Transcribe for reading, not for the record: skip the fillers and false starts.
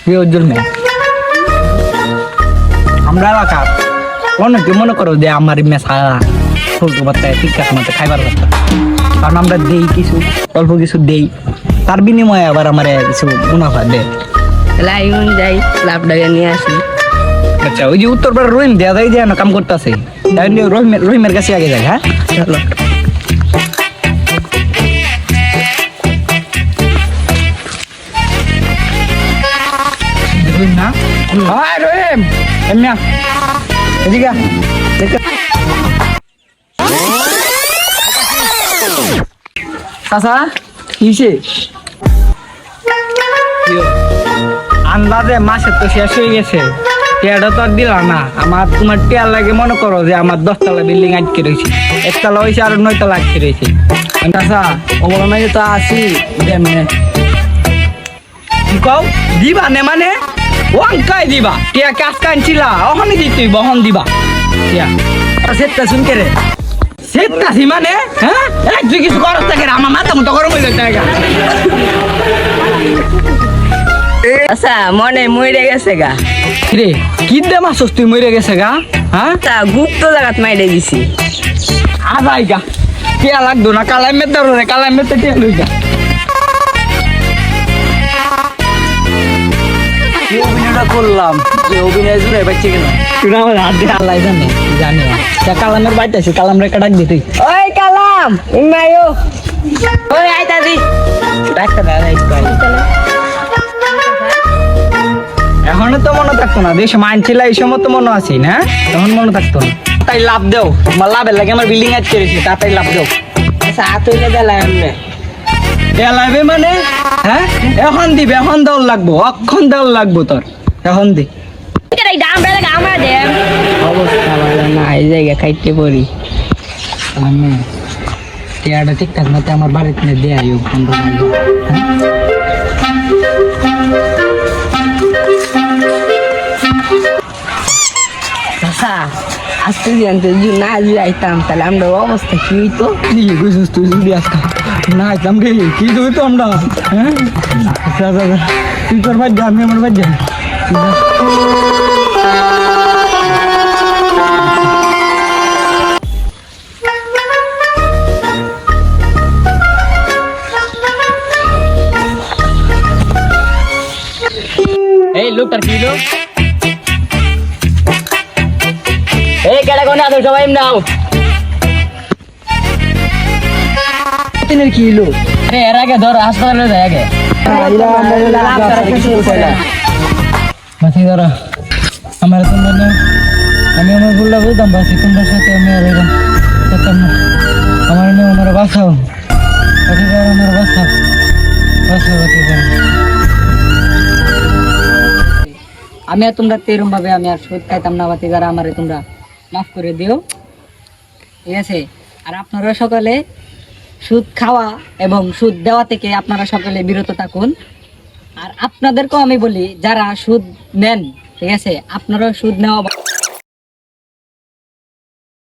কি উজ্জ্বল মেয়ে আমরা এলাকা অনেকে মনে করো যে আমার মেশা ফুলকো বাচ্চায় ঠিকঠাক মতো খাইবার কথা, কারণ আমরা দেই কিছু অল্প কিছু দেই, তার বিনিময়ে আবার আমার কিছু মুনাফা দেয়। তাহলে আইন যাই লাভটা নিয়ে আসি। আচ্ছা ওই যে উত্তরপাড়া রহিম দেয়া যায় যে কাম করতেছে, রহিমের কাছে আগে যাই। হ্যাঁ চলো। রহিম না, হ্যাঁ রহিম এমনিয়া এদিকে চাচা কিসে আন্দাজে মাসের তো শেষ হয়ে গেছে, টিয়াটা তো আর দিলা না। আমার তোমার টিয়ার লাগে মনে করো যে আমার 10 তলা বিল্ডিং আটকে রয়েছে, 1 তলা হয়েছে আর 9 তলা আটকে রয়েছে। চাচা ওগুলো নাই তো আসি দেমনে কি কও দিবা নে মানে ওয়াঙ্কাই দিবা টিয়া কাজ কানছিলা ওখানে দিতেই বহন দিবা টিয়া সেটটা শুনকে রে সেটটাছি মানে হ্যাঁ এক দুই কিছু করতে থাকে আমার মাথা মতো গরম হয়ে যায়। আচ্ছা মনে মরে গেছে গা রে কি দে মাসস তুই মরে গেছে গা? হ্যাঁ তা গুপ্ত জায়গাত মাইরে দিছি। আজাই গা টিয়া লাগতো না, কালাই মেতে রে কালাই মেতে টিয়া লই গা। কি অভিনয়টা করলাম যে অভিনয় জুড়ে বাচ্চা কেন তুই আমার হাত দিয়ে আল্লাহ জানে জানি না। কালামের বাড়িতে আছে, কালাম রেখা ডাক দিতে। ওই কালাম ইমায়ো ওই আইতা দি ডাক্তার এখনো তো মনে থাকতো না, দেশ মানছিল এই সময় তো মনে আছি না, তখন মনে থাকতো না। তাই লাভ দেও, তোমার লাভের লাগে আমার বিল্ডিং আজ করেছি, তাড়াতাড়ি লাভ দেও। আচ্ছা আতইলে দেলা এমনে লাগবে মানে হ্যাঁ এখন দিবে, এখন দেওয়ার লাগবো, অক্ষণ দেওয়ার লাগবো তোর, এখন দি। এই দাম বেলা আমরা দেন অবস্থা ভালো না, এই জায়গা খাইতে পড়ি। আমি টিয়াটা ঠিকঠাক মতো আমার বাড়িতে নিয়ে দিয়ে আইও 15 টাকা। আচ্ছা আজকে জানতে যদি না যাইতাম তাহলে আমরা অবস্থা কি হইতো? দিয়ে বুঝিস তুই যদি আজকে না আইতাম রে কি হইতো আমরা? হ্যাঁ আচ্ছা দাদা তুই তোর বাড়ি যা, আমি আমার বাড়ি যাই। এই লোকটার কি লোক? এই কেডা কোনে আছো সবাই নাও তিনের কি লোক? আরে এর আগে ধর হাসপাতালে যায় আগে মাথায় ধরো আমার তোমরা না, আমি আমার বললাম বুঝতাম বাসি তোমরা সাথে আমি আর এরকম করতাম না। আমার নিয়ে আমার বাঁচাও, অধিকার আমার বাঁচাও, বাঁচাও অধিকার। আমি আর তোমরা তেরম ভাবে আমি আর সুদ খাইতাম না, বাতি যারা আমারে তোমরা মাফ করে দিও, ঠিক আছে? আর আপনারা সকালে সুদ খাওয়া এবং সুদ দেওয়া থেকে আপনারা সকালে বিরত থাকুন। আর আপনাদেরকেও আমি বলি যারা সুদ নেন, ঠিক আছে, আপনারা সুদ নেওয়া